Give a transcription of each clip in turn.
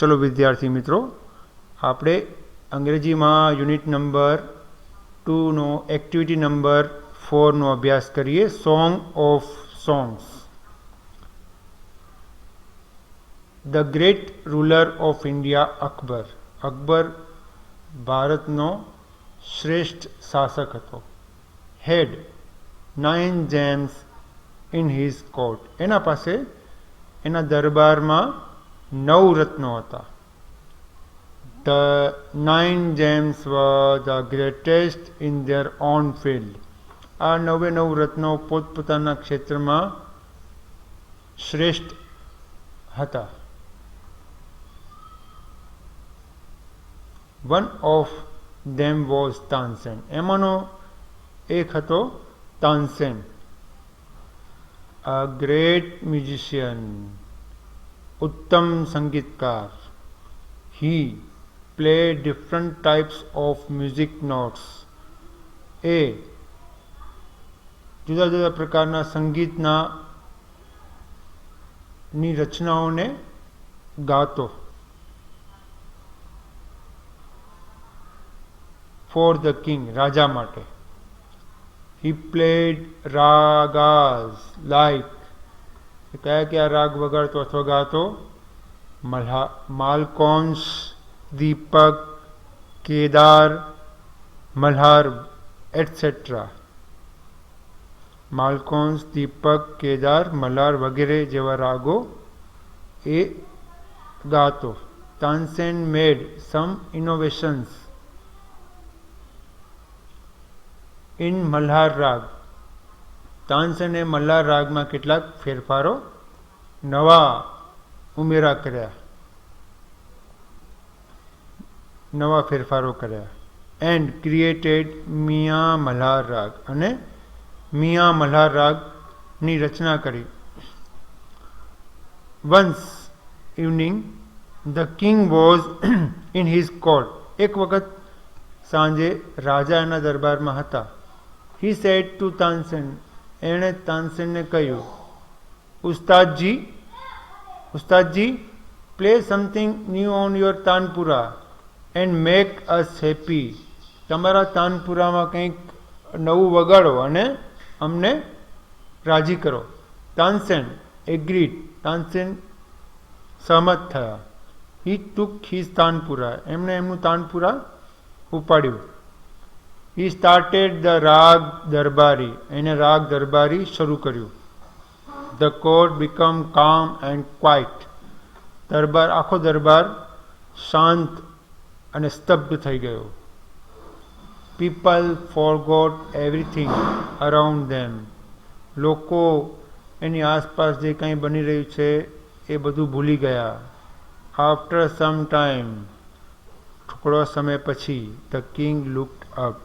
चलो विद्यार्थी मित्रों, આપણે અંગ્રેજીમાં યુનિટ નંબર 2 નો એક્ટિવિટી નંબર 4 નો અભ્યાસ કરીએ. Song of songs. The great ruler of India Akbar. Akbar ભારતનો શ્રેષ્ઠ શાસક હતો. હેડ 9 જેમ્સ ઇન હિઝ કોર્ટ. એના પાસે એના દરબારમાં 9 રત્નો હતા. The 9 gems were the greatest in their own field. આ 9 રત્નો પોતપોતાના ક્ષેત્રમાં શ્રેષ્ઠ હતા. One of them was Tansen. એમાંનો એક હતો તાનસેન. A great musician. ઉત્તમ સંગીતકાર. He play different types of music notes. એ જુદા જુદા પ્રકારના સંગીતના ની રચનાઓને ગાતો. ફોર ધ કિંગ, રાજા માટે. He played ragas like, કયા કયા રાગ વગાડતો અથવા ગાતો? માલકોન્સ, દીપક, કેદાર, મલ્હાર એટસેટ્રા. માલકોન્સ, દીપક, કેદાર, મલ્હાર વગેરે જેવા રાગો એ ગાતો. તાનસેન મેડ સમ ઇનોવેશન્સ ઇન મલ્હાર રાગ. તાનસેને મલ્હાર રાગમાં કેટલાક ફેરફારો નવા ઉમેરા કર્યા. નવા ફેરફારો કર્યા. એન્ડ ક્રિએટેડ મિયા મલ્હાર રાગ. અને મિયા મલ્હાર રાગની રચના કરી. Once evening the king was in his court. એક વખત સાંજે રાજા એના દરબારમાં હતા. He said to Tansen. એણે તાનસેનને કહ્યું, ઉસ્તાદજી, play something new on your tanpura and make us happy. તમારા તાનપુરામાં કંઈક નવું વગાડો અને અમને રાજી કરો. તાનસેન એગ્રીડ. તાનસેન સહમત થયા. હી ટુક હિઝ તાનપુરા. એમણે એમનું તાનપુરા ઉપાડ્યું. હી સ્ટાર્ટેડ ધ રાગ દરબારી. એને રાગ દરબારી શરૂ કર્યું. ધ કોર્ટ બીકમ કામ એન્ડ ક્વાઇટ. આખો દરબાર શાંત અને સ્તબ્ધ થઈ ગયો. પીપલ ફોરગોટ એવરીથિંગ અરાઉન્ડ ધેમ. લોકો એની આસપાસ જે કંઈ બની રહ્યું છે એ બધું ભૂલી ગયા. આફ્ટર સમ ટાઈમ, થોડો સમય પછી, ધ કિંગ લુક્ડ અપ.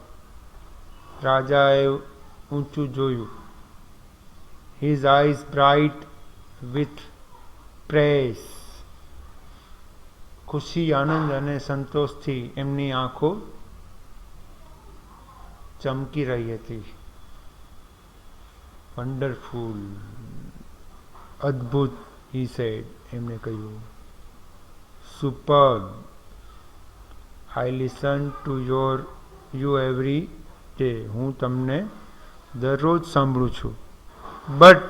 રાજાએ ઊંચું જોયું. His eyes bright with press. ખુશી, આનંદ અને સંતોષથી એમની આંખો ચમકી રહી હતી. વન્ડરફુલ, અદ્ભુત, હી સેડ. એમણે કહ્યું. Superb, I listen to you every day. હું તમને દરરોજ સાંભળું છું. But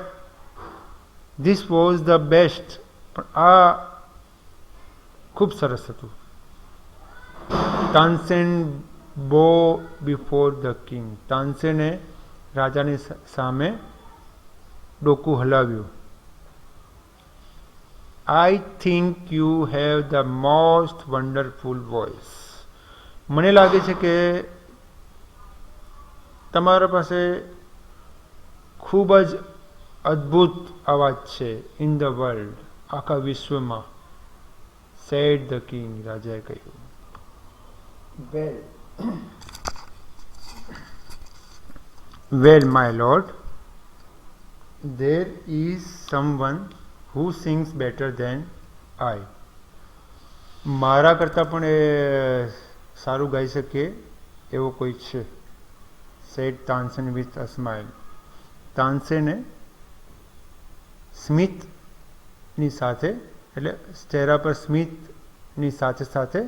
this was the best. પણ આ ખૂબ સરસ હતું. તાનસેન બો બિફોર ધ કિંગ. તાનસેને રાજાની સામે ડોકું હલાવ્યું. I think you have the most wonderful voice. મને લાગે છે કે તમારા પાસે ખૂબ જ અદ્ભુત અવાજ છે. ઇન ધ વર્લ્ડ, આખા વિશ્વમાં. Said the king. રાજાએ કહ્યું. Well my lord, there is someone who sings better than I. મારા કરતાં પણ એ સારું ગાઈ શકે એવો કોઈ છે. said Tansen with a smile. તાનસેને સ્મિતની સાથે, એટલે ચહેરા પર સ્મિત ની સાથે સાથે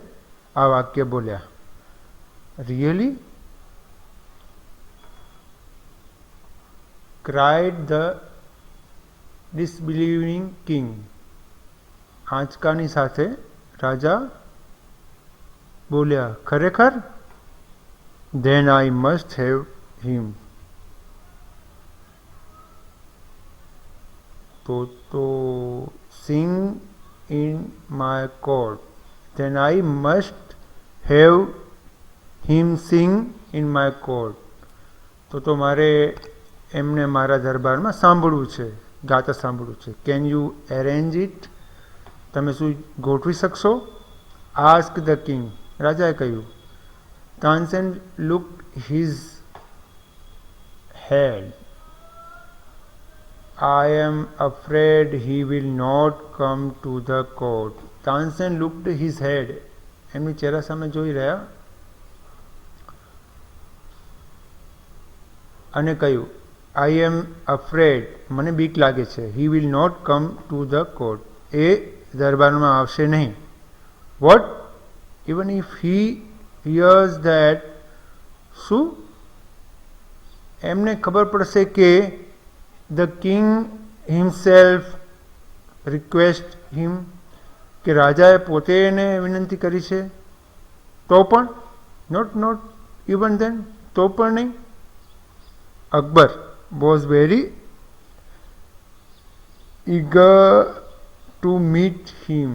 આ વાક્ય બોલ્યા. Really? cried the disbelieving king. આંચકાની સાથે રાજા બોલ્યા, ખરેખર? then I must have him. તો sing in my court. then I must have him sing in my court. તો મારે એમને મારા દરબારમાં સાંભળવું છે, ગાતા સાંભળવું છે. Can you arrange it? તમે શું ગોઠવી શકશો? Ask the king. રાજાએ કહ્યું. Tansen looked his head. I am afraid he will not come to the court. Tansen looked his head. એમની ચહેરા સામે જોઈ રહ્યા અને કહ્યું, આઈ એમ અફ્રેડ, મને બીક લાગે છે. He will not come to the court, એ દરબારમાં આવશે નહીં. What? Even if he hears that. શું? એમને ખબર પડશે કે the king himself request him, કે રાજાએ પોતે એને વિનંતી કરી છે, તો પણ? નોટ ઇવન ધેન, તો પણ નહીં. Akbar was very eager to meet him.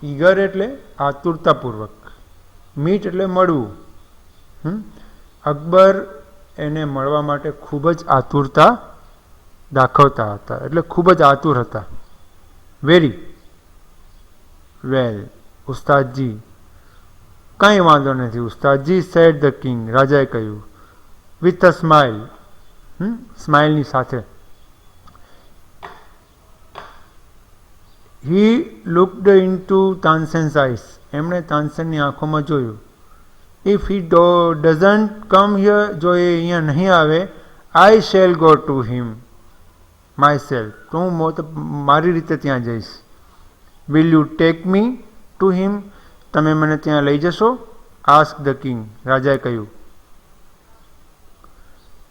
eager એટલે આતુરતાપૂર્વક, meet એટલે મળવું. અકબર એને મળવા માટે ખૂબ જ આતુરતા દાખવતા હતા, એટલે ખૂબ જ આતુર હતા. વેરી વેલ ઉસ્તાદજી. કંઈ વાંધો નથી ઉસ્તાદજી, સેડ ધ કિંગ. રાજાએ કહ્યું. વિથ અ સ્માઇલ, સ્માઇલની સાથે. He looked into Tansen's eyes. એમણે તાનસેનની આંખોમાં જોયું. If he doesn't come here, જો એ અહીંયા નહીં આવે, I shall go to him myself, તો હું મારી રીતે ત્યાં જઈશ. Will you take me to him? તમે મને ત્યાં લઈ જશો? Ask the king. રાજાએ કહ્યું.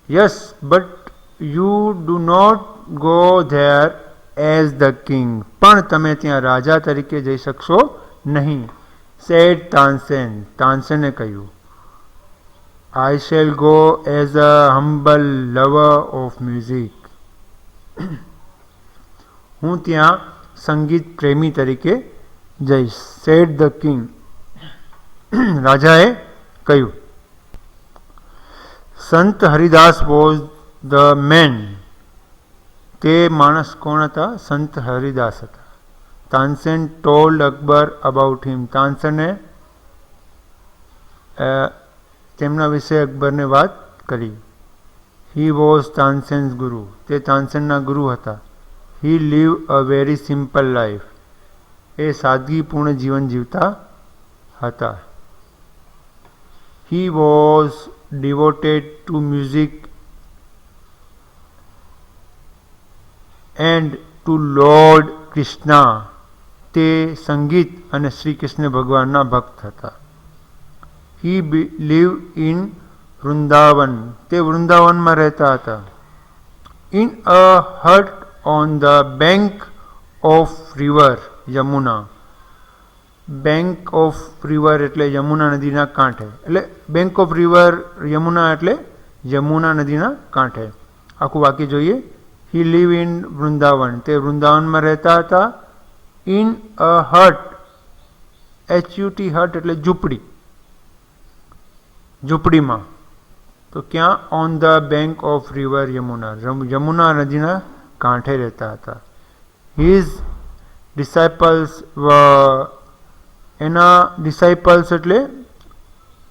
Yes, but you do not go there as the king. પણ તમે ત્યાં રાજા તરીકે જઈ શકશો નહીં. સેડ તાનસેન. તાનસેને કહ્યું. I shall go as a humble lover of music. હું ત્યાં સંગીત પ્રેમી તરીકે જઈશ. Said the king. રાજાએ કહ્યું. સંત હરિદાસ વોઝ ધ મેન. તે માણસ કોણ હતા? સંત હરિદાસ હતા. તાનસેન ટોલ્ડ અકબર અબાઉટ હિમ. તાનસેને તેમના વિશે અકબરને વાત કરી. હી વોઝ તાનસેન્સ ગુરુ. તે તાનસેનના ગુરુ હતા. He live a very simple life. એ સાદગીપૂર્ણ જીવન જીવતા હતા. He was devoted to music and to Lord Krishna. તે સંગીત અને શ્રી કૃષ્ણ ભગવાનના ભક્ત હતા. He lived in Vrindavan. તે વૃંદાવનમાં રહેતા હતા. In a hut on the bank of river Yamuna. Bank of river એટલે યમુના નદીના કાંઠે, એટલે બેંક ઓફ રિવર યમુના એટલે યમુના નદીના કાંઠે. આખું વાક્ય જોઈએ. He live in Vrindavan. તે વૃંદાવનમાં રહેતા હતા. ઇન અ હટ, HUT હટ એટલે ઝૂંપડી, ઝૂંપડીમાં. તો ક્યાં? On the bank of river Yamuna. Yamuna નદીના કાંઠે રહેતા હતા. હિઝ ડિસાઇપલ્સ એના ડિસાઇપલ્સ એટલે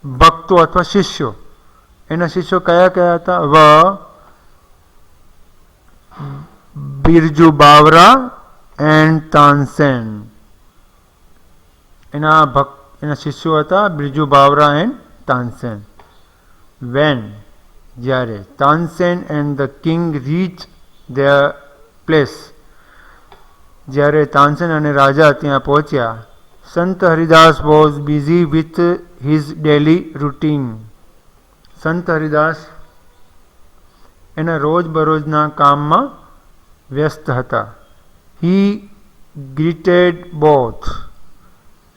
ભક્તો અથવા શિષ્યો. એના શિષ્યો કયા કયા હતા? બિરજુ બાવરા એન્ડ તાનસેન. એના શિષ્યો હતા બિરજુ બાવરા એન્ડ તાનસેન. વેન, જ્યારે Tansen and the king reach their place. જ્યારે તાનસેન અને રાજા ત્યાં પહોંચ્યા, Sant Haridas was busy with his daily routine. સંત હરિદાસ એના રોજબરોજના કામમાં વ્યસ્ત હતા. He greeted both.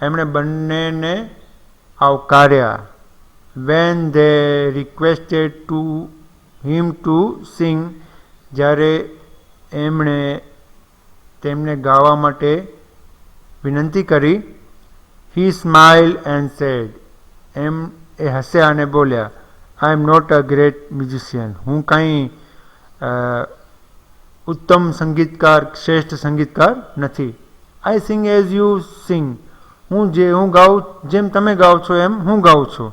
એમણે બંનેને આવકાર્યા. When they requested him to sing, જ્યારે એમણે તેમને ગાવા માટે વિનંતી કરી, he smiled and said, એમ એ હસ્યા અને બોલ્યા, I am not a great musician. હું કાંઈ ઉત્તમ સંગીતકાર, શ્રેષ્ઠ સંગીતકાર નથી. I sing as you sing. હું ગાઉં જેમ તમે ગાઓ છો એમ હું ગાઉં છું.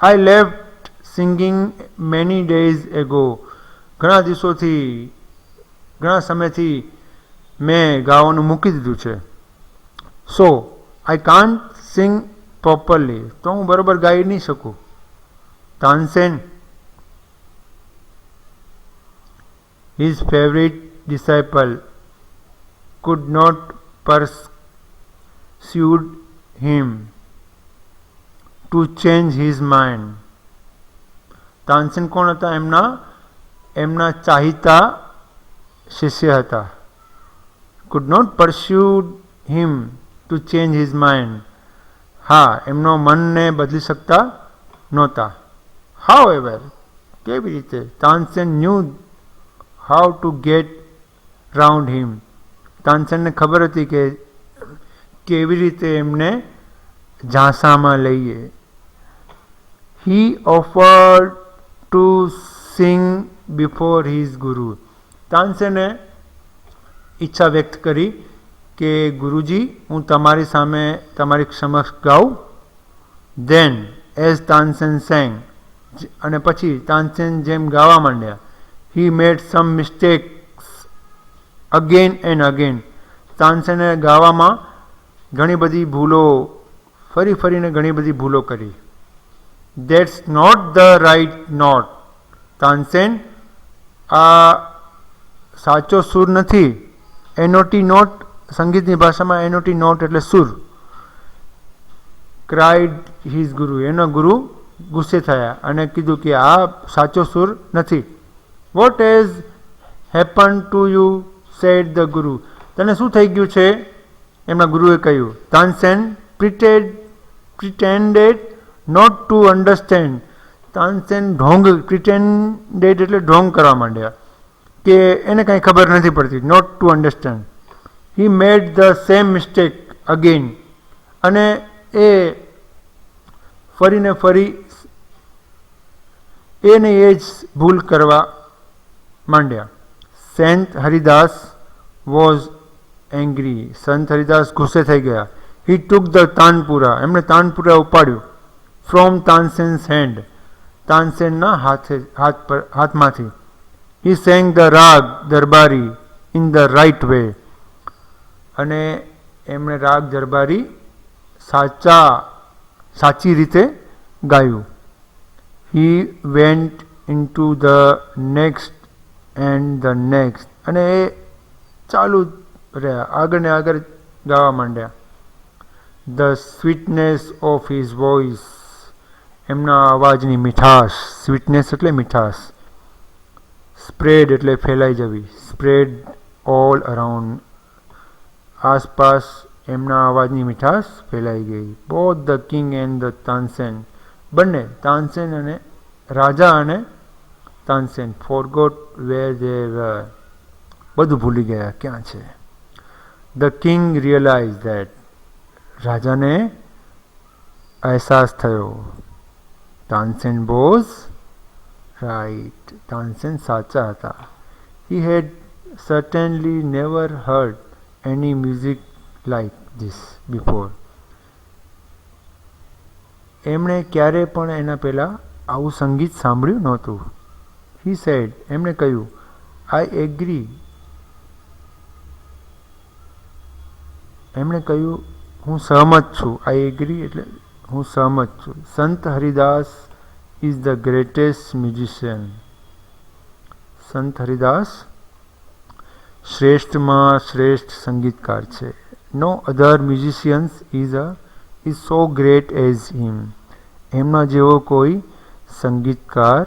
I left singing many days ago. ઘણા દિવસોથી, ઘણા સમયથી મેં ગાવાનું મૂકી દીધું છે. So I can't sing properly. તો હું બરોબર ગાઈ નહીં શકું. Tansen, his favorite disciple, could not persuade him to change his mind. Tansen કોણ હતા? એમના ચાહીતા શિષ્ય હતા. could not persuade him to change his mind. હા, એમનો મનને બદલી શકતા નહોતા. However, કેવી રીતે? Tansen knew how to get round him. તાનસેનને ખબર હતી કે કેવી રીતે એમને ઝાંસામાં લઈએ. He offered to sing before his guru. તાનસેને ઈચ્છા વ્યક્ત કરી કે ગુરુજી, હું તમારી સામે, તમારી સમક્ષ ગાઉં. Then as Tansen sang, અને પછી તાનસેન જેમ ગાવા માંડ્યા, he made some mistakes again and again. તાનસેને ગાવામાં ઘણી બધી ભૂલો, ફરીને ઘણી બધી ભૂલો કરી. That's not the right note. Tansen, આ સાચો સુર નથી. એનોટી નોટ, સંગીતની ભાષામાં એનોટી નોટ એટલે સુર. cried his guru. એનો ગુરુ ગુસ્સે થયા અને કીધું કે આ સાચો સુર નથી. What has happened to you? said the guru. તને શું થઈ ગયું છે? એમના ગુરુએ કહ્યું. Tansen pretended not to understand. Tansen pretended એટલે ઢોંગ કરવા માંડ્યા કે એને કાંઈ ખબર નથી પડતી. not to understand. He made the same mistake again. અને એ ફરીને ફરી એને એ જ ભૂલ કરવા માંડ્યા. Saint Haridas was angry. સંત હરિદાસ ગુસ્સે થઈ ગયા. He took the tanpura. એમણે તાનપુરા ઉપાડ્યું. From તાનસેન્સ hand. તાનસેનના હાથમાંથી. હી સેંગ ધ રાગ દરબારી ઇન ધ રાઇટ વે. અને એમણે રાગ દરબારી સાચી રીતે ગાયું. He went into the next and the next. અને એ ચાલુ રહ્યા, આગળ ને આગળ ગાવા માંડ્યા. The sweetness of his voice. એમના અવાજની મીઠાશ. સ્વીટનેસ એટલે મીઠાશ. સ્પ્રેડ એટલે ફેલાઈ જવી. Spread all around. આસપાસ એમના અવાજની મીઠાશ ફેલાઈ ગઈ. Both the king and the Tansen. બંને તાનસેન અને રાજા અને Tansen forgot where they were. બધું ભૂલી ગયા ક્યાં છે. The king realise that. રાજાને અહેસાસ થયો. Tansen was right. તાનસેન સાચા હતા. હી હેડ certainly never heard any music like this before. એમણે ક્યારે પણ એના પહેલાં આવું સંગીત સાંભળ્યું નહોતું. He said. એમણે કહ્યું, I agree. એમણે કહ્યું, હું સહમત છું. I agree એટલે હું સહમત છું. સંત Haridas is the greatest musician. સંત હરિદાસ શ્રેષ્ઠમાં શ્રેષ્ઠ સંગીતકાર છે. No other musicians is so great as him. એમના જેવો કોઈ સંગીતકાર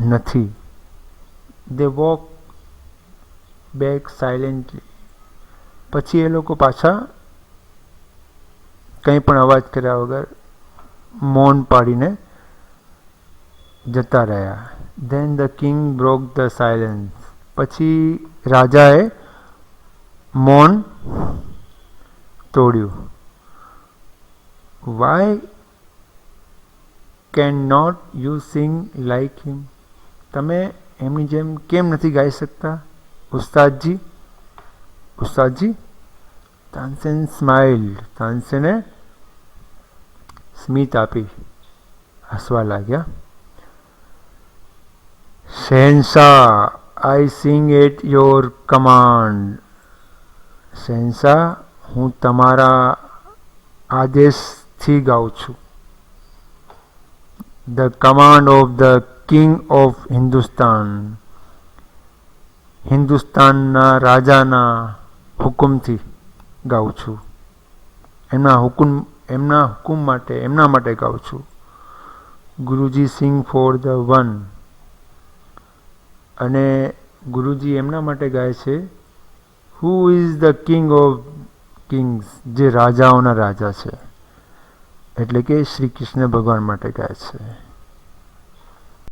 નથી. They walk back silently. પછી એ લોકો પાછા કંઈ પણ અવાજ કર્યા વગર મૌન પાડીને જતા રહ્યા. Then the king broke the silence. પછી રાજાએ મૌન તોડ્યું. Why can not you sing like him. તમે એમની જેમ કેમ નથી ગાઈ શકતા ઉસ્તાદજી? ઉસ્તાદજી? તાનસેન સ્માઇલ. તાનસેને સ્મિત આપી, હસવા લાગ્યા. શહેનશાહ, આઈ સિંગ એટ યોર કમાન્ડ. શહેનશાહ, હું તમારા આદેશથી ગાઉં છું. The command of the king of Hindustan. હિન્દુસ્તાનના રાજાના હુકુમથી ગાઉં છું. એમના હુકુમ માટે, એમના માટે ગાઉં છું. ગુરુજી સિંગ ફોર ધ વન. અને ગુરુજી એમના માટે ગાય છે who is the king of Kings, જે રાજાઓના રાજા છે, એટલે કે શ્રી કૃષ્ણ ભગવાન માટે ગાય છે.